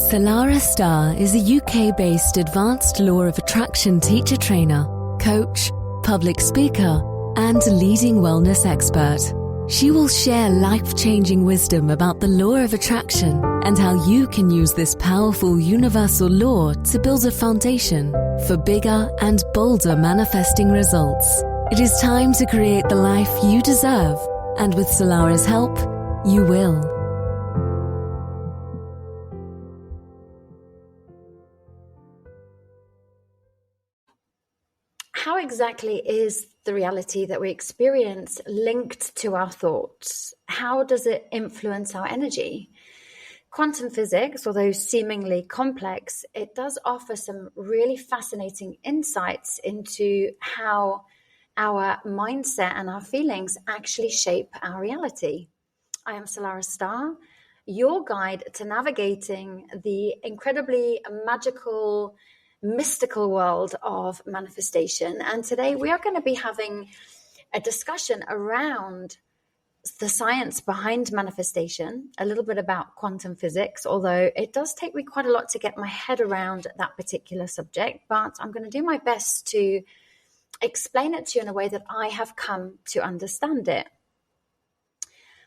Salarah Starre is a UK-based advanced law of attraction teacher trainer, coach, public speaker, and leading wellness expert. She will share life-changing wisdom about the law of attraction and how you can use this powerful universal law to build a foundation for bigger and bolder manifesting results. It is time to create the life you deserve, and with Salarah's help, you will. How exactly is the reality that we experience linked to our thoughts? How does it influence our energy? Quantum physics, although seemingly complex, it does offer some really fascinating insights into how our mindset and our feelings actually shape our reality. I am Salarah Starre, your guide to navigating the incredibly magical, mystical world of manifestation. And today we are going to be having a discussion around the science behind manifestation, a little bit about quantum physics, although it does take me quite a lot to get my head around that particular subject, but I'm going to do my best to explain it to you in a way that I have come to understand it.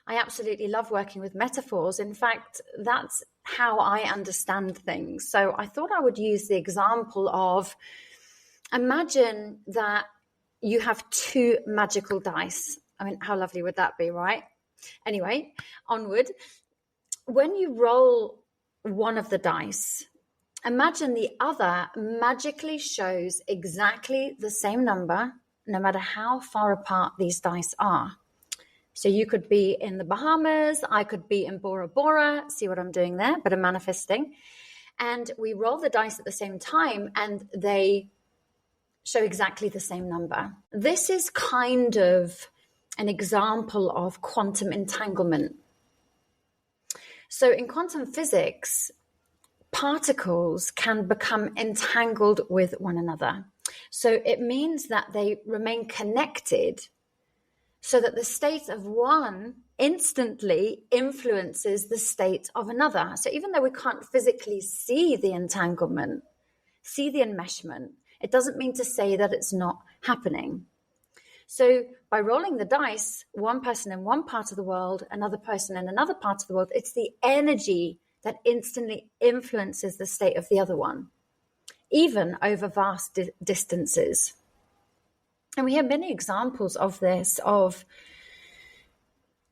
I absolutely love working with metaphors. In fact, that's how I understand things. So I thought I would use the example of, imagine that you have two magical dice. I mean, how lovely would that be, right? Anyway, onward. When you roll one of the dice, imagine the other magically shows exactly the same number, no matter how far apart these dice are. So you could be in the Bahamas, I could be in Bora Bora, see what I'm doing there, but I'm manifesting. And we roll the dice at the same time and they show exactly the same number. This is kind of an example of quantum entanglement. So in quantum physics, particles can become entangled with one another. So it means that they remain connected so that the state of one instantly influences the state of another. So even though we can't physically see the entanglement, see the enmeshment, it doesn't mean to say that it's not happening. So by rolling the dice, one person in one part of the world, another person in another part of the world, it's the energy that instantly influences the state of the other one, even over vast distances. And we have many examples of this, of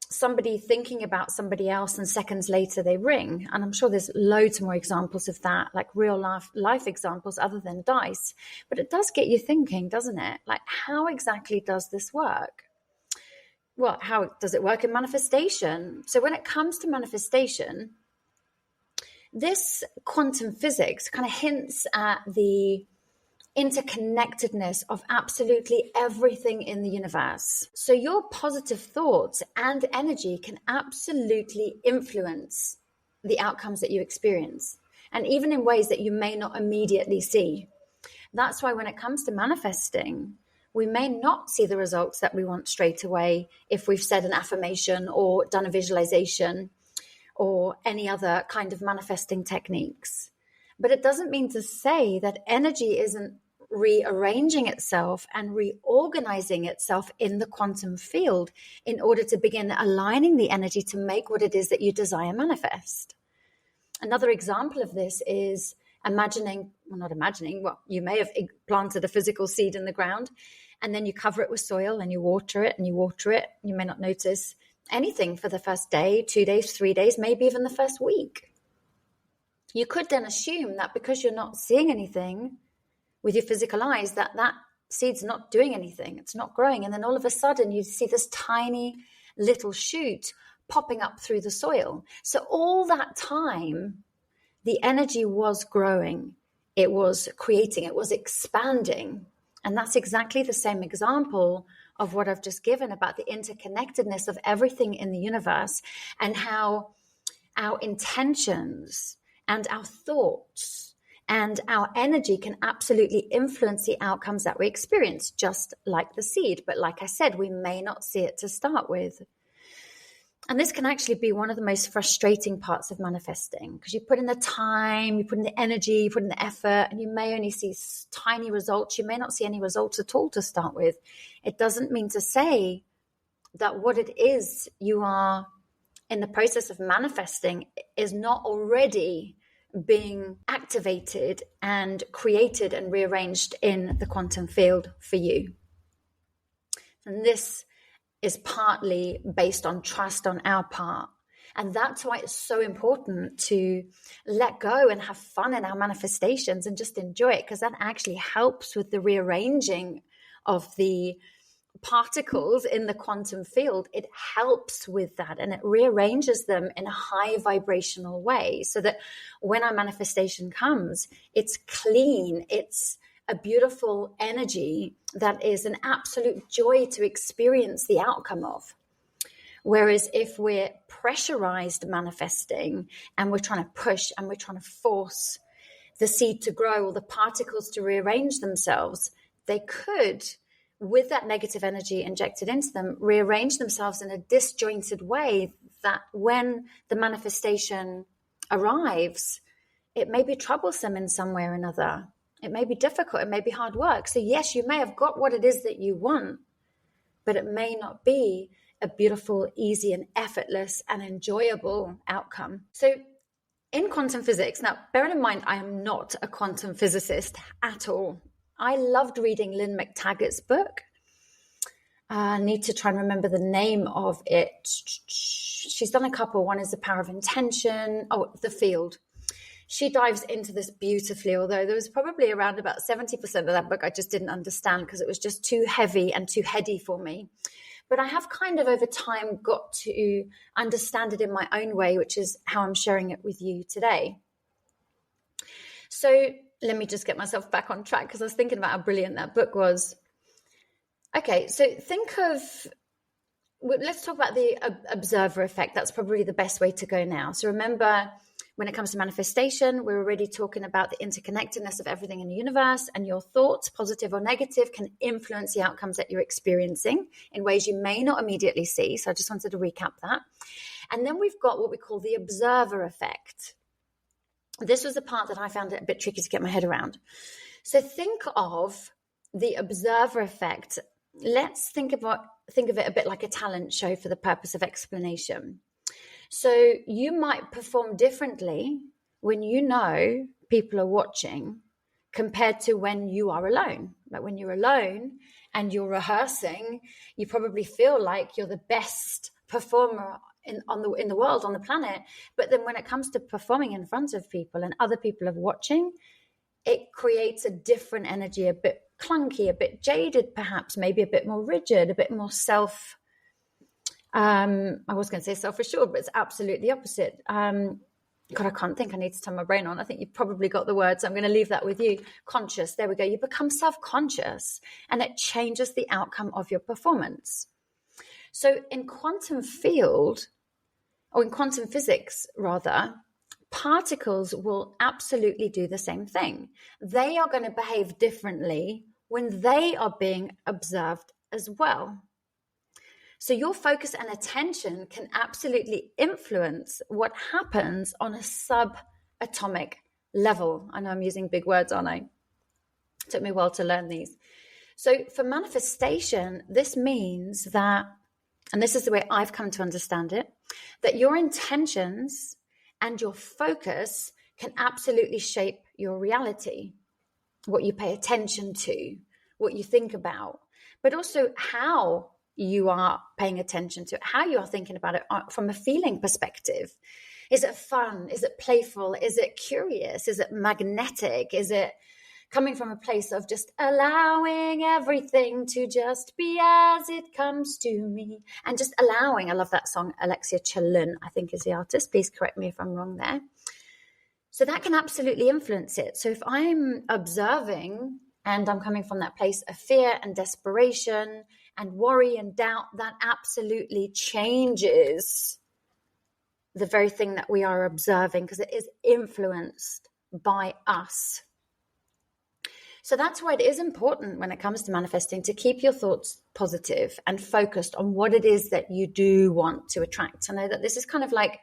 somebody thinking about somebody else and seconds later they ring. And I'm sure there's loads more examples of that, like real life examples other than dice. But it does get you thinking, doesn't it? Like, how exactly does this work? Well, how does it work in manifestation? So when it comes to manifestation, this quantum physics kind of hints at the interconnectedness of absolutely everything in the universe. So your positive thoughts and energy can absolutely influence the outcomes that you experience, and even in ways that you may not immediately see. That's why when it comes to manifesting, we may not see the results that we want straight away if we've said an affirmation or done a visualization or any other kind of manifesting techniques. But it doesn't mean to say that energy isn't rearranging itself and reorganizing itself in the quantum field in order to begin aligning the energy to make what it is that you desire manifest. Another example of this is you may have planted a physical seed in the ground and then you cover it with soil and you water it and you water it. You may not notice anything for the first day, 2 days, 3 days, maybe even the first week. You could then assume that because you're not seeing anything with your physical eyes, that seed's not doing anything, it's not growing. And then all of a sudden you see this tiny little shoot popping up through the soil. So all that time, the energy was growing, it was creating, it was expanding. And that's exactly the same example of what I've just given about the interconnectedness of everything in the universe and how our intentions and our thoughts and our energy can absolutely influence the outcomes that we experience, just like the seed. But like I said, we may not see it to start with. And this can actually be one of the most frustrating parts of manifesting, because you put in the time, you put in the energy, you put in the effort, and you may only see tiny results. You may not see any results at all to start with. It doesn't mean to say that what it is you are in the process of manifesting is not already being activated and created and rearranged in the quantum field for you. And this is partly based on trust on our part. And that's why it's so important to let go and have fun in our manifestations and just enjoy it, because that actually helps with the rearranging of the particles in the quantum field. It helps with that, and it rearranges them in a high vibrational way, so that when our manifestation comes, it's clean, it's a beautiful energy that is an absolute joy to experience the outcome of. Whereas if we're pressurized manifesting and we're trying to push and we're trying to force the seed to grow or the particles to rearrange themselves, they could, with that negative energy injected into them, rearrange themselves in a disjointed way that when the manifestation arrives, it may be troublesome in some way or another. It may be difficult. It may be hard work. So yes, you may have got what it is that you want, but it may not be a beautiful, easy, and effortless and enjoyable outcome. So in quantum physics, now bearing in mind, I am not a quantum physicist at all. I loved reading Lynn McTaggart's book. I need to try and remember the name of it. She's done a couple. One is The Power of Intention. Oh, The Field. She dives into this beautifully, although there was probably around about 70% of that book I just didn't understand because it was just too heavy and too heady for me. But I have kind of over time got to understand it in my own way, which is how I'm sharing it with you today. So let me just get myself back on track, because I was thinking about how brilliant that book was. Okay, so let's talk about the observer effect. That's probably the best way to go now. So remember, when it comes to manifestation, we're already talking about the interconnectedness of everything in the universe, and your thoughts, positive or negative, can influence the outcomes that you're experiencing in ways you may not immediately see. So I just wanted to recap that. And then we've got what we call the observer effect. This was the part that I found it a bit tricky to get my head around. So think of the observer effect. Let's think of it a bit like a talent show for the purpose of explanation. So you might perform differently when you know people are watching compared to when you are alone. Like when you're alone and you're rehearsing, you probably feel like you're the best performer in the world, on the planet. But then when it comes to performing in front of people and other people are watching, it creates a different energy, a bit clunky, a bit jaded, perhaps, maybe a bit more rigid, a bit more I was going to say self-assured, but it's absolutely the opposite. God, I can't think. I need to turn my brain on. I think you've probably got the words. I'm going to leave that with you. Conscious. There we go. You become self-conscious, and it changes the outcome of your performance. So in quantum field, or in quantum physics rather, particles will absolutely do the same thing. They are going to behave differently when they are being observed as well. So your focus and attention can absolutely influence what happens on a subatomic level. I know I'm using big words, aren't I? It took me a while to learn these. So for manifestation, this means that, and this is the way I've come to understand it, that your intentions and your focus can absolutely shape your reality, what you pay attention to, what you think about, but also how you are paying attention to it, how you are thinking about it from a feeling perspective. Is it fun? Is it playful? Is it curious? Is it magnetic? Is it coming from a place of just allowing everything to just be as it comes to me, and just allowing? I love that song. Alexia Chalun, I think, is the artist. Please correct me if I'm wrong there. So that can absolutely influence it. So if I'm observing and I'm coming from that place of fear and desperation and worry and doubt, that absolutely changes the very thing that we are observing, because it is influenced by us. So that's why it is important when it comes to manifesting to keep your thoughts positive and focused on what it is that you do want to attract. I know that this is kind of like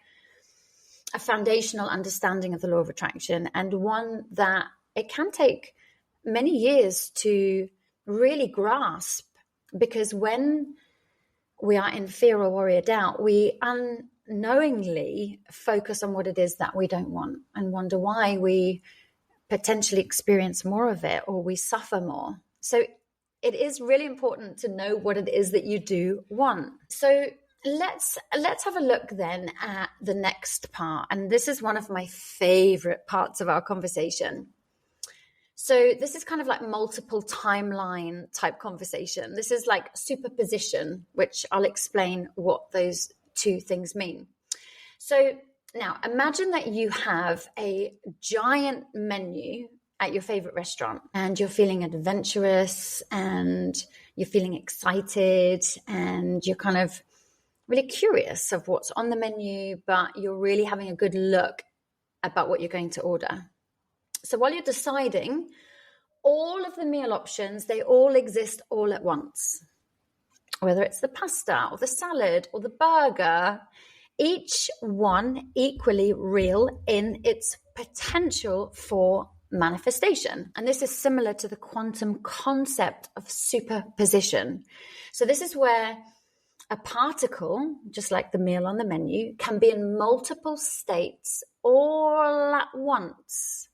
a foundational understanding of the law of attraction, and one that it can take many years to really grasp, because when we are in fear or worry or doubt, we unknowingly focus on what it is that we don't want and wonder why we potentially experience more of it or we suffer more. So it is really important to know what it is that you do want. So let's have a look then at the next part. And this is one of my favorite parts of our conversation. So this is kind of like multiple timeline type conversation. This is like superposition, which I'll explain what those two things mean. So now imagine that you have a giant menu at your favorite restaurant and you're feeling adventurous and you're feeling excited and you're kind of really curious of what's on the menu, but you're really having a good look about what you're going to order. So while you're deciding, all of the meal options, they all exist all at once. Whether it's the pasta or the salad or the burger, each one equally real in its potential for manifestation. And this is similar to the quantum concept of superposition. So this is where a particle, just like the meal on the menu, can be in multiple states all at once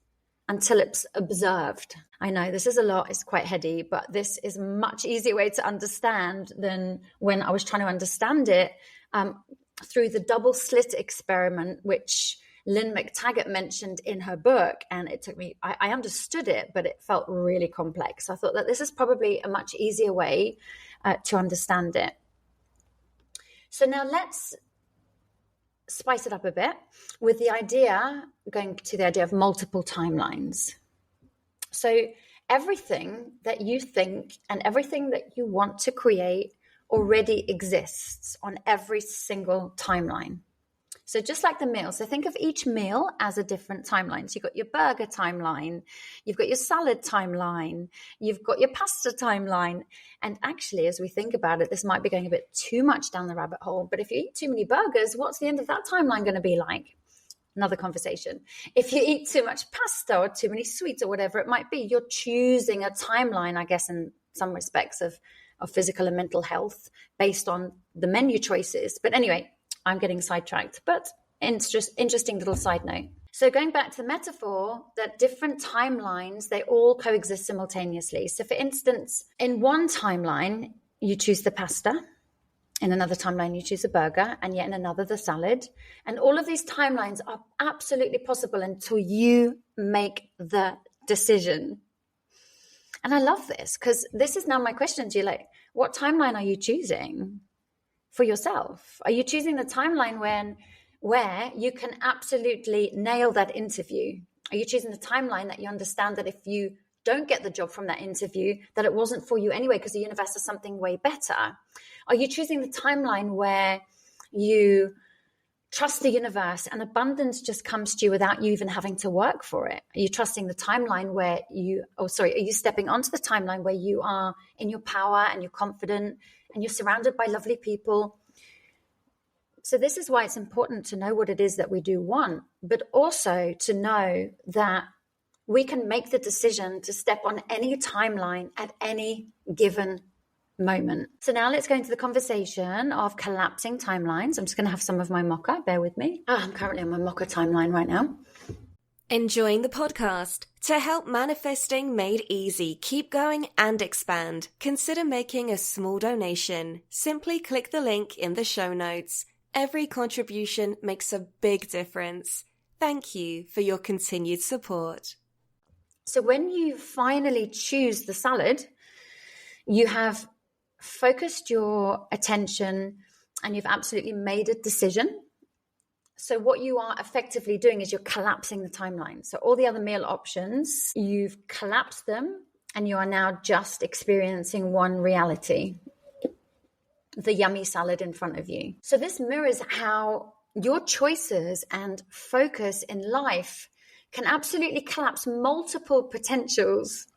until it's observed. I know this is a lot, it's quite heady, but this is a much easier way to understand than when I was trying to understand it through the double slit experiment, which Lynn McTaggart mentioned in her book. And it took me, I understood it, but it felt really complex. So I thought that this is probably a much easier way to understand it. So now let's spice it up a bit with the idea, going to the idea of multiple timelines. So everything that you think and everything that you want to create already exists on every single timeline. So just like the meal, so think of each meal as a different timeline. So you've got your burger timeline, you've got your salad timeline, you've got your pasta timeline. And actually, as we think about it, this might be going a bit too much down the rabbit hole. But if you eat too many burgers, what's the end of that timeline going to be like? Another conversation. If you eat too much pasta or too many sweets or whatever it might be, you're choosing a timeline, I guess, in some respects of physical and mental health based on the menu choices. But anyway, I'm getting sidetracked, but it's just interesting little side note. So going back to the metaphor, that different timelines, they all coexist simultaneously. So for instance, in one timeline, you choose the pasta. In another timeline, you choose a burger, and yet in another, the salad. And all of these timelines are absolutely possible until you make the decision. And I love this because this is now my question to you, like, what timeline are you choosing for yourself? Are you choosing the timeline where you can absolutely nail that interview? Are you choosing the timeline that you understand that if you don't get the job from that interview, that it wasn't for you anyway because the universe has something way better? Are you choosing the timeline where you trust the universe and abundance just comes to you without you even having to work for it? Are you trusting the timeline where are you stepping onto the timeline where you are in your power and you're confident and you're surrounded by lovely people? So this is why it's important to know what it is that we do want, but also to know that we can make the decision to step on any timeline at any given moment. So now let's go into the conversation of collapsing timelines. I'm just going to have some of my mocha. Bear with me. I'm currently on my mocha timeline right now. Enjoying the podcast? To help manifesting made easy keep going and expand, consider making a small donation. Simply click the link in the show notes. Every contribution makes a big difference. Thank you for your continued support. So when you finally choose the salad, you have focused your attention and you've absolutely made a decision. So what you are effectively doing is you're collapsing the timeline. So all the other meal options, you've collapsed them and you are now just experiencing one reality, the yummy salad in front of you. So this mirrors how your choices and focus in life can absolutely collapse multiple potentials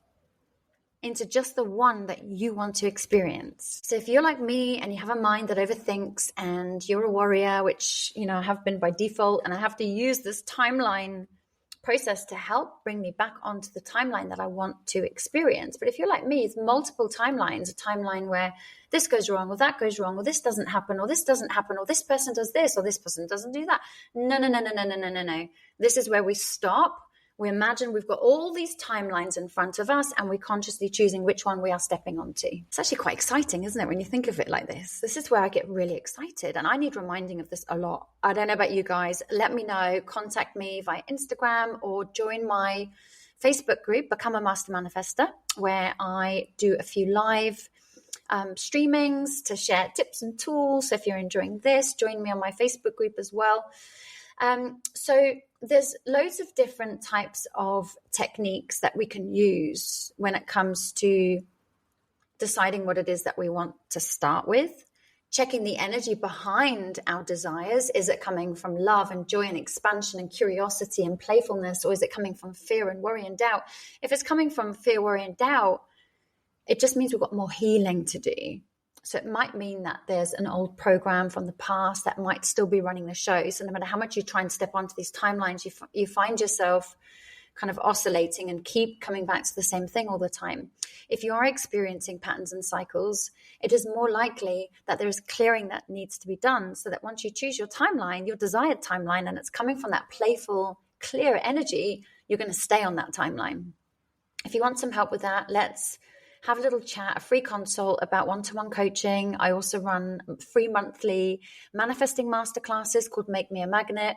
into just the one that you want to experience. So if you're like me and you have a mind that overthinks and you're a warrior, which, I have been by default, and I have to use this timeline process to help bring me back onto the timeline that I want to experience. But if you're like me, it's multiple timelines, a timeline where this goes wrong, or that goes wrong, or this doesn't happen, or this doesn't happen, or this person does this, or this person doesn't do that. No. This is where we stop. We imagine we've got all these timelines in front of us, and we're consciously choosing which one we are stepping onto. It's actually quite exciting, isn't it, when you think of it like this? This is where I get really excited, and I need reminding of this a lot. I don't know about you guys. Let me know. Contact me via Instagram or join my Facebook group, Become a Master Manifester, where I do a few live streamings to share tips and tools. So if you're enjoying this, join me on my Facebook group as well. So there's loads of different types of techniques that we can use when it comes to deciding what it is that we want to start with, checking the energy behind our desires. Is it coming from love and joy and expansion and curiosity and playfulness, or is it coming from fear and worry and doubt? If it's coming from fear, worry, and doubt, it just means we've got more healing to do. So it might mean that there's an old program from the past that might still be running the show. So no matter how much you try and step onto these timelines, you find yourself kind of oscillating and keep coming back to the same thing all the time. If you are experiencing patterns and cycles, it is more likely that there is clearing that needs to be done, so that once you choose your timeline, your desired timeline, and it's coming from that playful, clear energy, you're going to stay on that timeline. If you want some help with that, let's have a little chat, a free consult about one-to-one coaching. I also run free monthly manifesting masterclasses called Make Me a Magnet.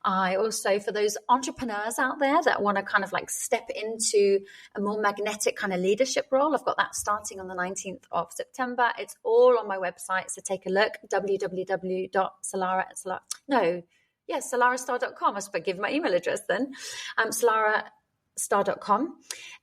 I also, for those entrepreneurs out there that want to kind of like step into a more magnetic kind of leadership role, I've got that starting on the 19th of September. It's all on my website, so take a look, salarahstar.com. I should give my email address then. Salarahstar.com,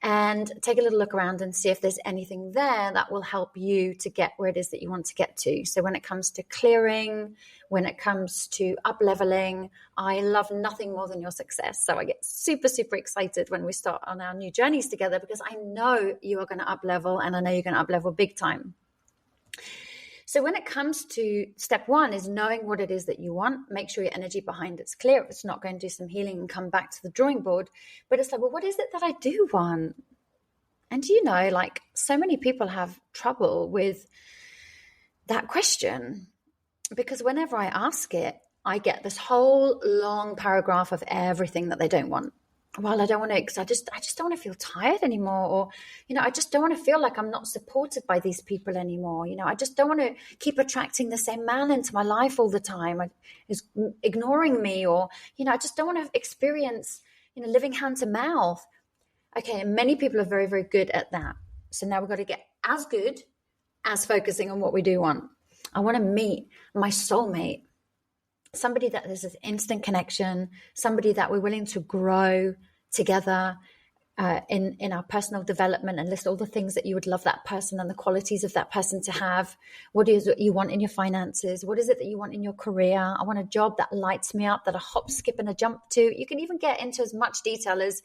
and take a little look around and see if there's anything there that will help you to get where it is that you want to get to. So when it comes to clearing, when it comes to up leveling, I love nothing more than your success. So I get super, super excited when we start on our new journeys together, because I know you are going to up level, and I know you're going to up level big time. So when it comes to step one is knowing what it is that you want. Make sure your energy behind it's clear. If it's not, going to do some healing and come back to the drawing board. But it's like, well, what is it that I do want? And like so many people have trouble with that question, because whenever I ask it, I get this whole long paragraph of everything that they don't want. Well, I don't want to, because I just don't want to feel tired anymore. Or, I just don't want to feel like I'm not supported by these people anymore. I just don't want to keep attracting the same man into my life all the time. He's ignoring me, or, I just don't want to experience, living hand to mouth. Okay. And many people are very, very good at that. So now we've got to get as good as focusing on what we do want. I want to meet my soulmate. Somebody that there's this instant connection, somebody that we're willing to grow together in our personal development, and list all the things that you would love that person and the qualities of that person to have. What is it you want in your finances? What is it that you want in your career? I want a job that lights me up, that I hop, skip, and a jump to. You can even get into as much detail as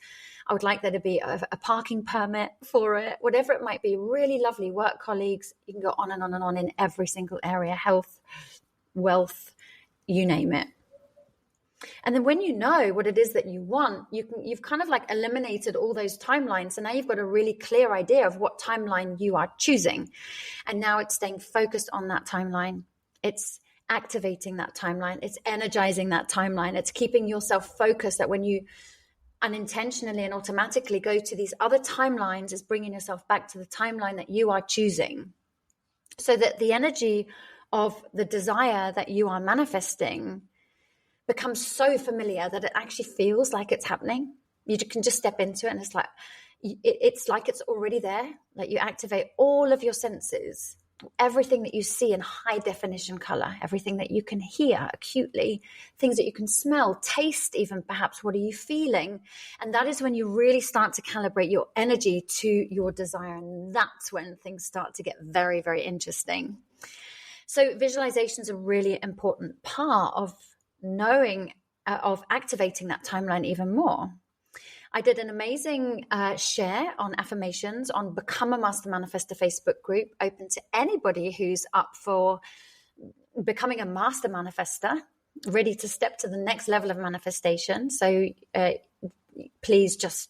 I would like there to be a parking permit for it, whatever it might be. Really lovely work colleagues. You can go on and on and on in every single area: health, wealth, you name it. And then when you know what it is that you want, you've kind of like eliminated all those timelines. So now you've got a really clear idea of what timeline you are choosing. And now it's staying focused on that timeline. It's activating that timeline. It's energizing that timeline. It's keeping yourself focused, that when you unintentionally and automatically go to these other timelines, is bringing yourself back to the timeline that you are choosing, so that the energy of the desire that you are manifesting becomes so familiar that it actually feels like it's happening. You can just step into it, and it's like it's already there. Like you activate all of your senses, everything that you see in high definition color, everything that you can hear acutely, things that you can smell, taste, even perhaps. What are you feeling? And that is when you really start to calibrate your energy to your desire. And that's when things start to get very, very interesting. So visualization is a really important part of knowing, of activating that timeline even more. I did an amazing share on affirmations on Become a Master Manifester Facebook group, open to anybody who's up for becoming a master manifester, ready to step to the next level of manifestation. So please just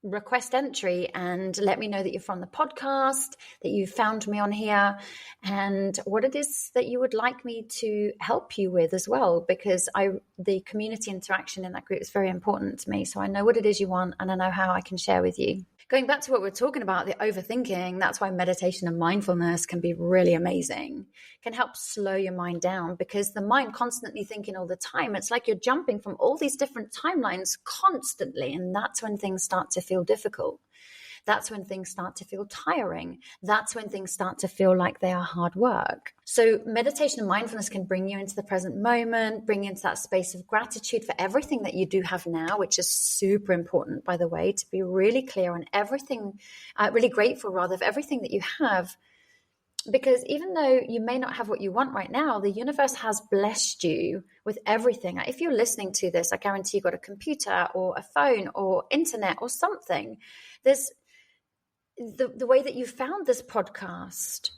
request entry and let me know that you're from the podcast, that you found me on here, and what it is that you would like me to help you with as well, because the community interaction in that group is very important to me. So I know what it is you want, and I know how I can share with you. Going back to what we're talking about, the overthinking, that's why meditation and mindfulness can be really amazing, can help slow your mind down, because the mind constantly thinking all the time, it's like you're jumping from all these different timelines constantly. And that's when things start to feel difficult. That's when things start to feel tiring. That's when things start to feel like they are hard work. So meditation and mindfulness can bring you into the present moment, bring you into that space of gratitude for everything that you do have now, which is super important, by the way, to be really clear on everything, really grateful rather for everything that you have. Because even though you may not have what you want right now, the universe has blessed you with everything. If you're listening to this, I guarantee you got a computer or a phone or internet or something. There's the way that you found this podcast,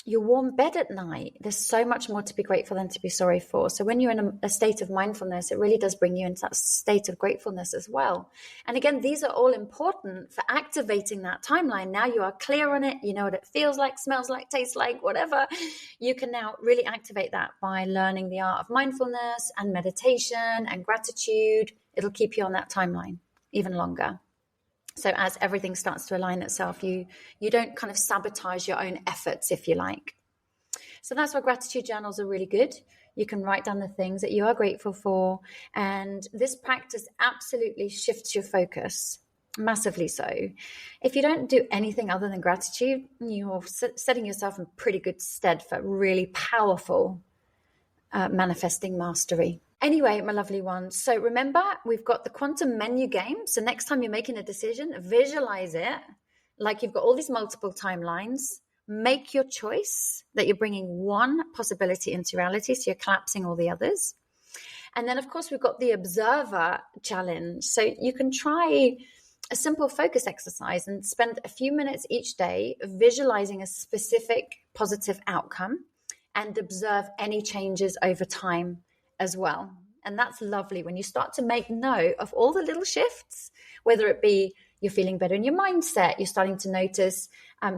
your warm bed at night. There's so much more to be grateful than to be sorry for. So when you're in a state of mindfulness, it really does bring you into that state of gratefulness as well. And again, these are all important for activating that timeline. Now you are clear on it. You know what it feels like, smells like, tastes like, whatever. You can now really activate that by learning the art of mindfulness and meditation and gratitude. It'll keep you on that timeline even longer. So as everything starts to align itself, you don't kind of sabotage your own efforts, if you like. So that's why gratitude journals are really good. You can write down the things that you are grateful for. And this practice absolutely shifts your focus, massively so. If you don't do anything other than gratitude, you're setting yourself in pretty good stead for really powerful manifesting mastery. Anyway, my lovely ones, so remember, we've got the quantum menu game. So next time you're making a decision, visualize it like you've got all these multiple timelines. Make your choice that you're bringing one possibility into reality, so you're collapsing all the others. And then, of course, we've got the observer challenge. So you can try a simple focus exercise and spend a few minutes each day visualizing a specific positive outcome and observe any changes over time as well. And that's lovely when you start to make note of all the little shifts, whether it be you're feeling better in your mindset, you're starting to notice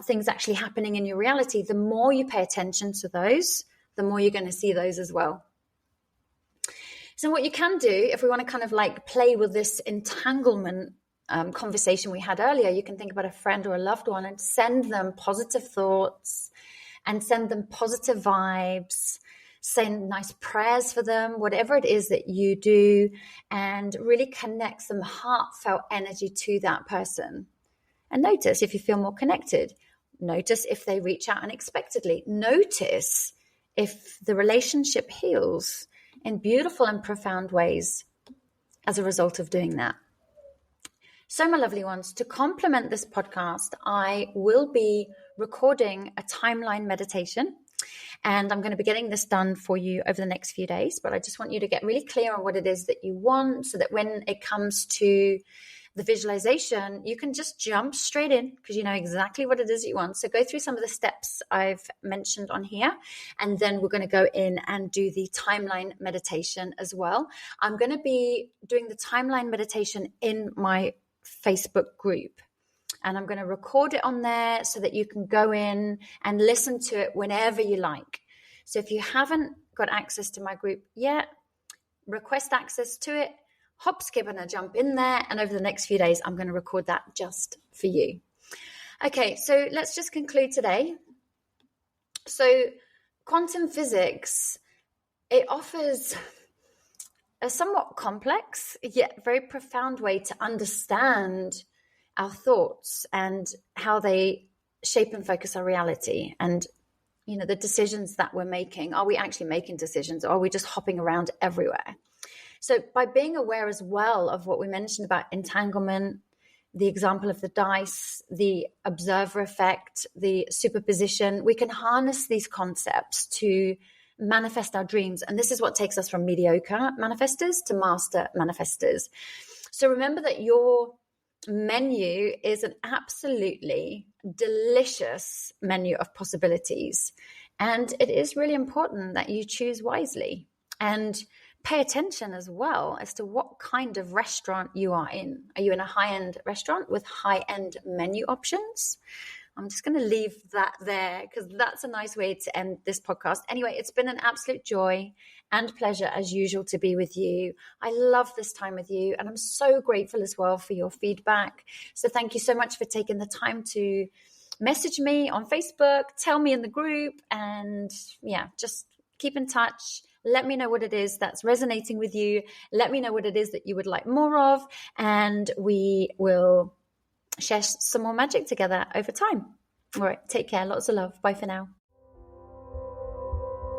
things actually happening in your reality. The more you pay attention to those, the more you're going to see those as well. So what you can do, if we want to kind of like play with this entanglement conversation we had earlier, you can think about a friend or a loved one and send them positive thoughts and send them positive vibes. Send nice prayers for them, whatever it is that you do, and really connect some heartfelt energy to that person. And notice if you feel more connected. Notice if they reach out unexpectedly. Notice if the relationship heals in beautiful and profound ways as a result of doing that. So, my lovely ones, to complement this podcast, I will be recording a timeline meditation. And I'm going to be getting this done for you over the next few days. But I just want you to get really clear on what it is that you want, so that when it comes to the visualization, you can just jump straight in because you know exactly what it is you want. So go through some of the steps I've mentioned on here. And then we're going to go in and do the timeline meditation as well. I'm going to be doing the timeline meditation in my Facebook group. And I'm going to record it on there so that you can go in and listen to it whenever you like. So if you haven't got access to my group yet, request access to it, hop, skip, and a jump in there. And over the next few days, I'm going to record that just for you. Okay, so let's just conclude today. So quantum physics, it offers a somewhat complex yet very profound way to understand our thoughts and how they shape and focus our reality. And, you know, the decisions that we're making, are we actually making decisions, or are we just hopping around everywhere? So by being aware as well of what we mentioned about entanglement, the example of the dice, the observer effect, the superposition, we can harness these concepts to manifest our dreams. And this is what takes us from mediocre manifestors to master manifestors. So remember that your menu is an absolutely delicious menu of possibilities. And it is really important that you choose wisely and pay attention as well as to what kind of restaurant you are in. Are you in a high-end restaurant with high-end menu options? I'm just going to leave that there because that's a nice way to end this podcast. Anyway, it's been an absolute joy and pleasure as usual to be with you. I love this time with you, and I'm so grateful as well for your feedback. So thank you so much for taking the time to message me on Facebook, tell me in the group, and just keep in touch. Let me know what it is that's resonating with you. Let me know what it is that you would like more of, and we will share some more magic together over time. All right, take care. Lots of love. Bye for now.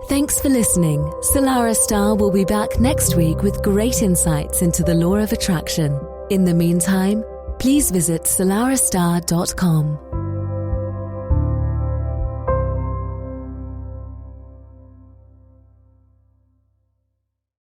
Thanks for listening. Salarah Starre will be back next week with great insights into the law of attraction. In the meantime, please visit salarahstarre.com.